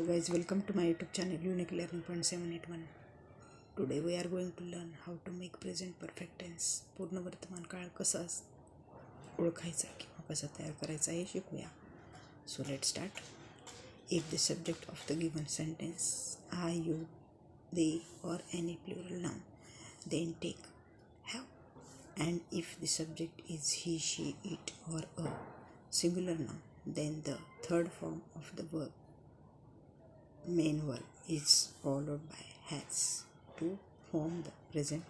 Hello guys, welcome to my YouTube channel Unique Learning Point 781. Today we are going to learn how to make present perfect tense. पूर्ण वर्तमान काळ कसा ओळखायचा किंवा कसा तयार करायचा हे शिकूया. So let's start. If the subject of the given sentence I, you, they or any plural noun, then take have. And if the subject is he, she, it or a singular noun, then the third form of the verb main verb is followed by has to form the present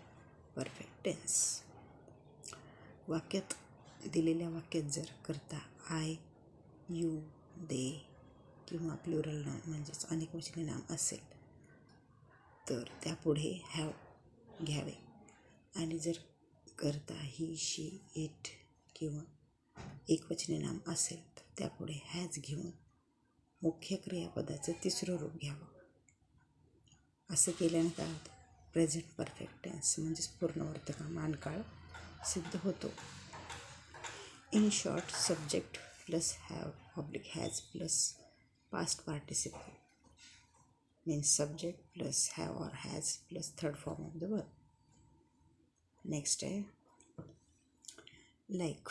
perfect tense. वाक्यात दिलेल्या वाक्यात जर करता I, you, दे किंवा plural noun म्हणजेच अनेकवचनी नाम असेल तर त्यापुढे हॅव घ्यावे आणि जर करता ही, शी, इट किंवा एकवचनी नाम असेल तर त्यापुढे हॅज घेऊन मुख्य क्रियापदाचं तिसरं रूप घ्यावं. असं केल्यानं काय होतं, प्रेझेंट परफेक्ट टेन्स म्हणजेच पूर्ण वर्तमान काळ सिद्ध होतो. In short, subject plus have oblique has plus past participle means subject plus have और has plus third form of the verb. Next आहे like.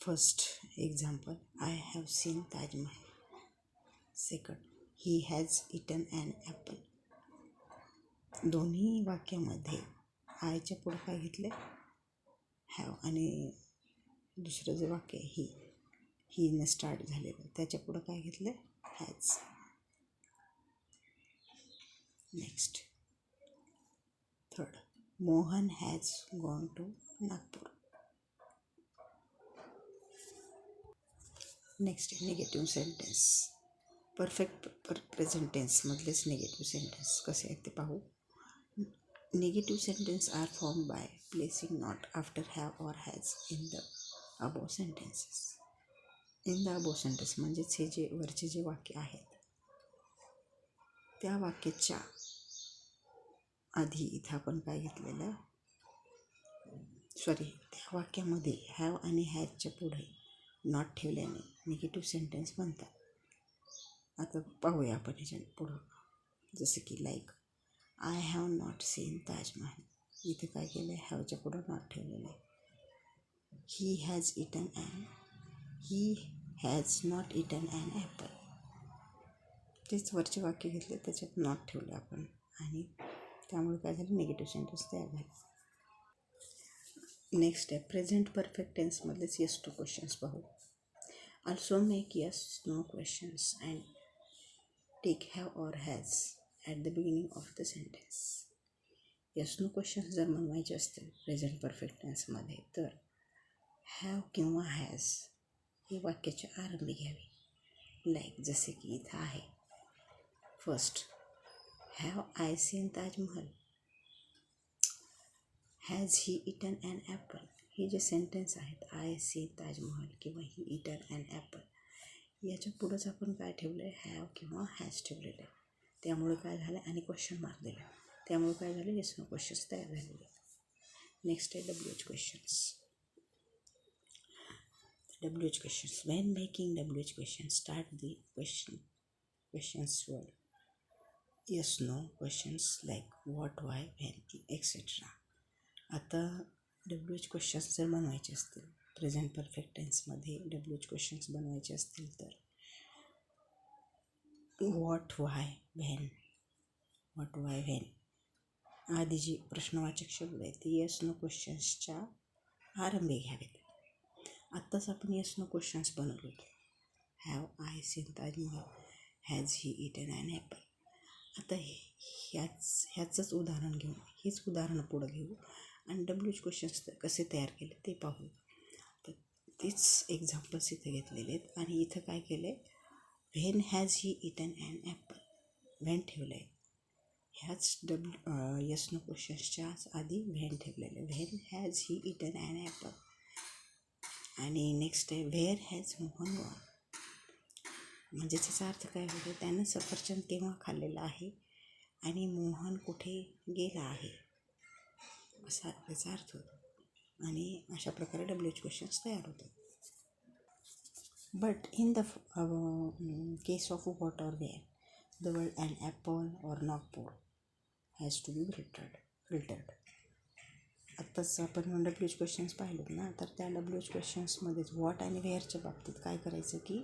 First example, I have seen Taj Mahal. Second, he has eaten an apple. दोन्ही वाक्यामध्ये आयच्या पुढं काय घेतले, have, आणि दुसरं जे वाक्य हीनं स्टार्ट झालेलं त्याच्या पुढं काय घेतलं, has. Next third, Mohan has gone to Nagpur. Next negative sentence. Perfect present टेन्समधलेच निगेटिव्ह सेंटेन्स कसे आहेत ते पाहू. Negative sentence are form by placing not after have or has in the above sentences. In the above sentence म्हणजेच हे जे वरचे जे वाक्य आहेत त्या वाक्याच्या आधी इथं आपण काय घेतलेलं, त्या वाक्यामध्ये हॅव आणि हॅजच्या पुढे नॉट ठेवल्याने निगेटिव्ह सेंटेन्स बनतात. आता पाहूया आपण ह्याच्या पुढं. जसं की like I have not seen Taj Mahal. इथे काय केलं, हॅवच्या पुढं नॉट ठेवलेलं आहे. He has not eaten an apple. तेच वरचे वाक्य घेतले त्याच्यात नॉट ठेवले आपण आणि त्यामुळे काय झालं, निगेटिव्ह सेंटेन्स तयार झाले. नेक्स्ट आहे प्रेझेंट परफेक्ट टेन्समधलेच येस टू क्वेश्चन्स पाहू. Also make yes no questions and take have or has at the beginning of the sentence. Yes no questions जर बनवायचे असतील प्रेझेंट परफेक्ट टेन्समध्ये तर हॅव किंवा हॅज हे वाक्याच्या आरंभी घ्यावे. लाईक जसे की इथं आहे. First, have I seen Taj Mahal. Has he eaten an apple. हे जे सेंटेन्स आहेत आय सी ताजमहल किंवा ही इटन ॲन ॲपल याच्या पुढंच आपण काय ठेवलं आहे, हॅव किंवा हॅज ठेवलेलं आहे. त्यामुळे काय झालं, आणि क्वेश्चन मार्क दिला, त्यामुळे काय झालं, येस नो क्वेश्चन्स तयार झालेले. नेक्स्ट आहे W H questions. W H questions. When making W H question start the questions word yes no questions like what, why, when etcetera. आता डब्ल्यू एच क्वेश्चन्स जर बनवायचे असतील प्रेझेंट परफेक्ट टेन्समध्ये W H questions बनवायचे असतील तर what, why, when आधी जी प्रश्नवाचक शब्द आहेत ते येस नो क्वेश्चन्सच्या आरंभी घ्यावेत. आत्ताच आपण येस नो क्वेश्चन्स बनवले होते. Have I seen Taj Mahal, has he eaten an apple. आता ह्याचंच उदाहरण घेऊ, हेच उदाहरण पुढं घेऊ आणि डब्ल्यू एच क्वेश्चन्स कसे तयार केले ते पाहू. तर तेच एक्झाम्पल्स इथे घेतलेले आहेत आणि इथं काय केलं आहे, when has he eaten an apple, when ठेवलं आहे. ह्याच येस नो क्वेश्चन्सच्या आधी व्हेन ठेवलेलं आहे. When has he eaten an apple. आणि नेक्स्ट आहे व्हेअर हॅज मोहन गॉन. म्हणजे त्याचा अर्थ काय होतो, त्यानं सफरचंद केव्हा खाल्लेलं आहे आणि मोहन कुठे गेला आहे असा त्याचा अर्थ होतो. आणि अशा प्रकारे डब्ल्यू एच क्वेश्चन्स तयार होतात. But in the case of what or where, the word an apple or Nagpur has to be filtered. आत्ताच आपण डब्ल्यू एच क्वेश्चन्स पाहिलेत ना, तर त्या डब्ल्यू एच क्वेश्चन्समध्येच व्हॉट आणि वेअरच्या बाबतीत काय करायचं की